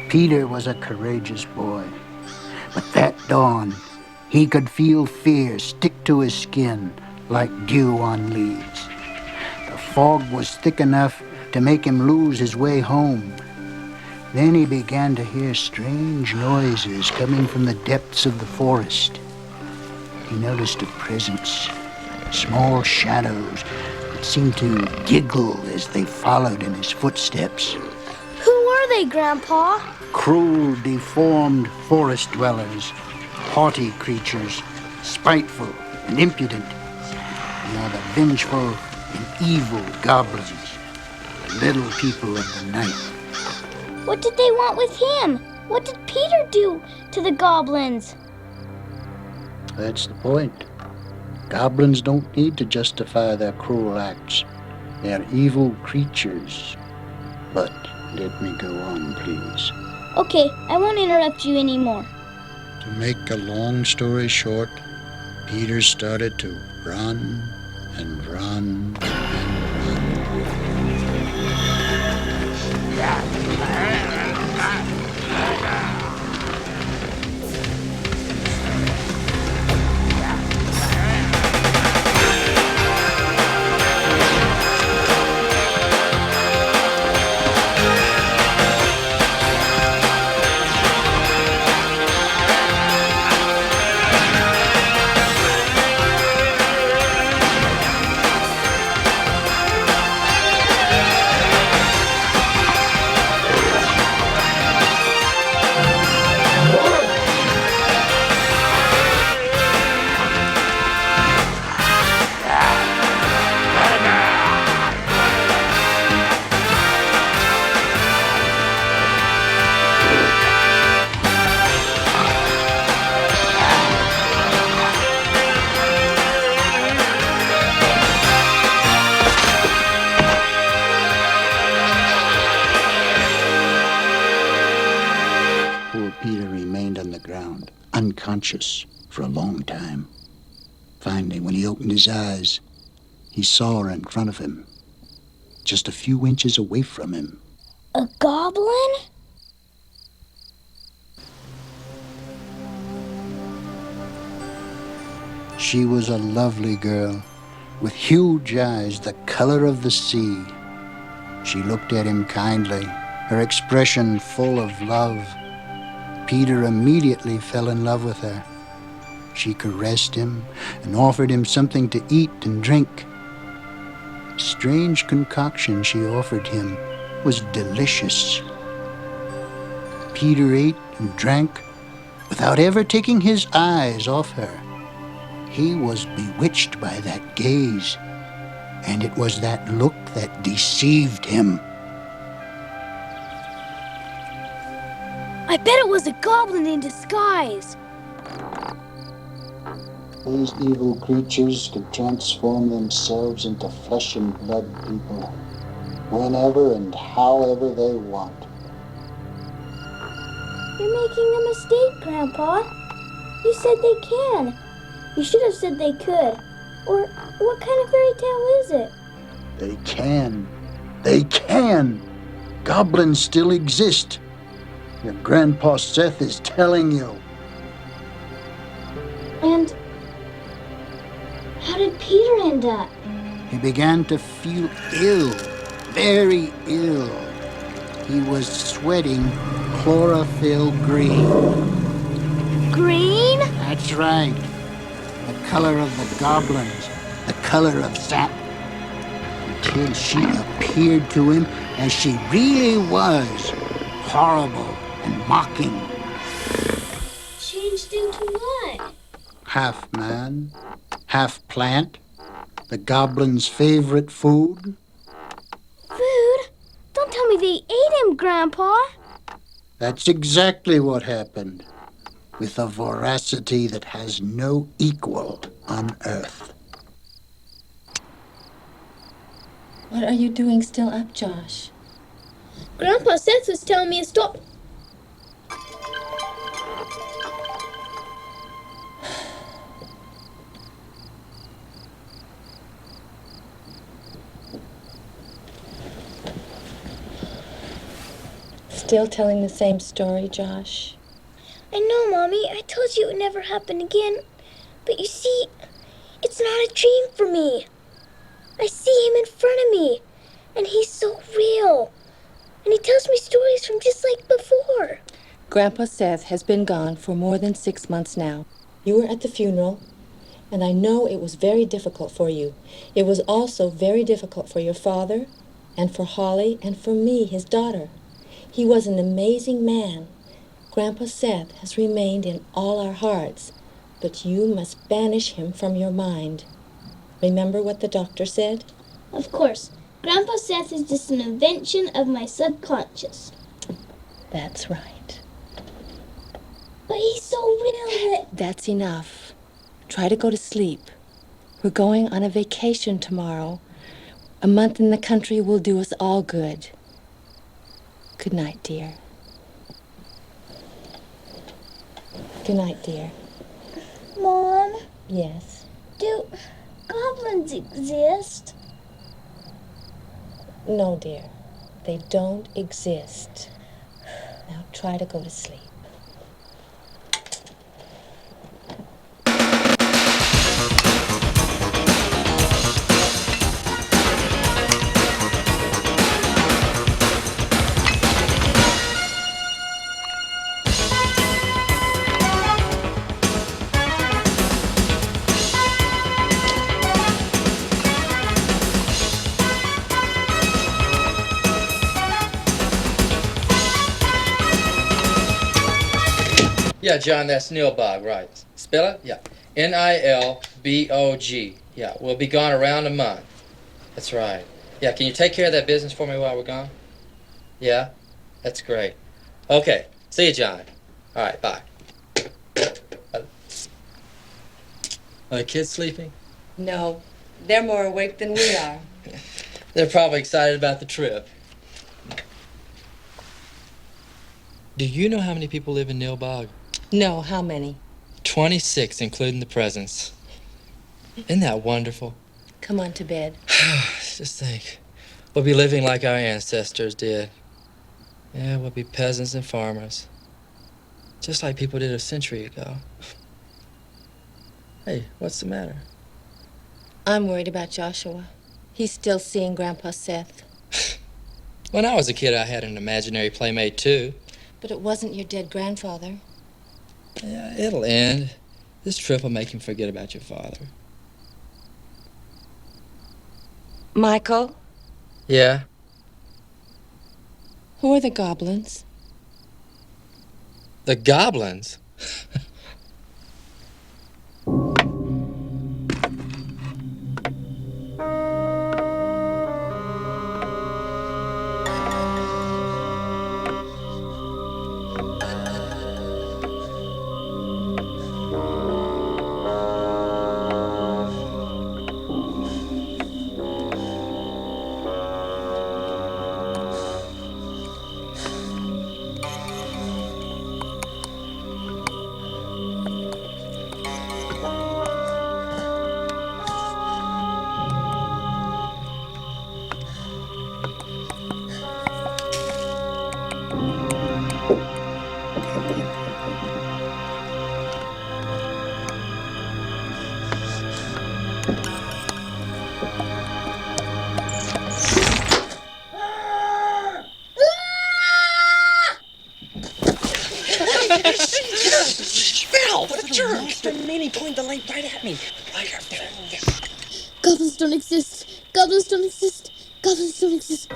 Peter was a courageous boy, but that dawn, he could feel fear stick to his skin like dew on leaves. The fog was thick enough to make him lose his way home. Then he began to hear strange noises coming from the depths of the forest. He noticed a presence, small shadows that seemed to giggle as they followed in his footsteps. Who were they, Grandpa? Cruel, deformed forest dwellers, haughty creatures, spiteful and impudent. They are the vengeful and evil goblins, the little people of the night. What did they want with him? What did Peter do to the goblins? That's the point. Goblins don't need to justify their cruel acts. They're evil creatures. But let me go on, please. Okay, I won't interrupt you anymore. To make a long story short, Peter started to run and run and run. Peter remained on the ground, unconscious, for a long time. Finally, when he opened his eyes, he saw her in front of him, just a few inches away from him. A goblin? She was a lovely girl, with huge eyes the color of the sea. She looked at him kindly, her expression full of love. Peter immediately fell in love with her. She caressed him and offered him something to eat and drink. The strange concoction she offered him was delicious. Peter ate and drank without ever taking his eyes off her. He was bewitched by that gaze, and it was that look that deceived him. I bet it was a goblin in disguise. These evil creatures can transform themselves into flesh and blood people whenever and however they want. You're making a mistake, Grandpa. You said they can. You should have said they could. Or what kind of fairy tale is it? They can. They can. Goblins still exist. Your Grandpa Seth is telling you. And how did Peter end up? He began to feel ill, very ill. He was sweating chlorophyll green. Green? That's right. The color of the goblins, the color of sap. Until she appeared to him as she really was, horrible and mocking. Changed into what? Half man, half plant, the goblin's favorite food. Food? Don't tell me they ate him, Grandpa. That's exactly what happened, with a voracity that has no equal on Earth. What are you doing still up, Josh? Grandpa Seth was telling me to stop. still telling the same story, Josh? I know, Mommy. I told you it would never happen again. But you see, it's not a dream for me. I see him in front of me, and he's so real. And he tells me stories from just like before. Grandpa Seth has been gone for more than 6 months now. You were at the funeral, and I know it was very difficult for you. It was also very difficult for your father, and for Holly, and for me, his daughter. He was an amazing man. Grandpa Seth has remained in all our hearts, but you must banish him from your mind. Remember what the doctor said? Of course. Grandpa Seth is just an invention of my subconscious. That's right. But he's so real that... That's enough. Try to go to sleep. We're going on a vacation tomorrow. A month in the country will do us all good. Good night, dear. Good night, dear. Mom, Yes. do goblins exist? No, dear. They don't exist. Now try to go to sleep. Yeah, John, that's Nilbog, right. Spell it? Yeah. Nilbog. Yeah, we'll be gone around a month. That's right. Yeah, can you take care of that business for me while we're gone? Yeah? That's great. Okay, see you, John. All right, bye. Are the kids sleeping? No, they're more awake than we are. They're probably excited about the trip. Do you know how many people live in Nilbog? No, how many? 26, including the presents. Isn't that wonderful? Come on to bed. Just think. We'll be living like our ancestors did. Yeah, we'll be peasants and farmers. Just like people did a century ago. Hey, what's the matter? I'm worried about Joshua. He's still seeing Grandpa Seth. When I was a kid, I had an imaginary playmate, too. But it wasn't your dead grandfather. Yeah, it'll end. This trip will make him forget about your father. Michael, Yeah? who are the goblins? The goblins? Phil, what a jerk! Monster meanie pointed the light right at me. Goblins don't exist. Goblins don't exist. Goblins don't exist.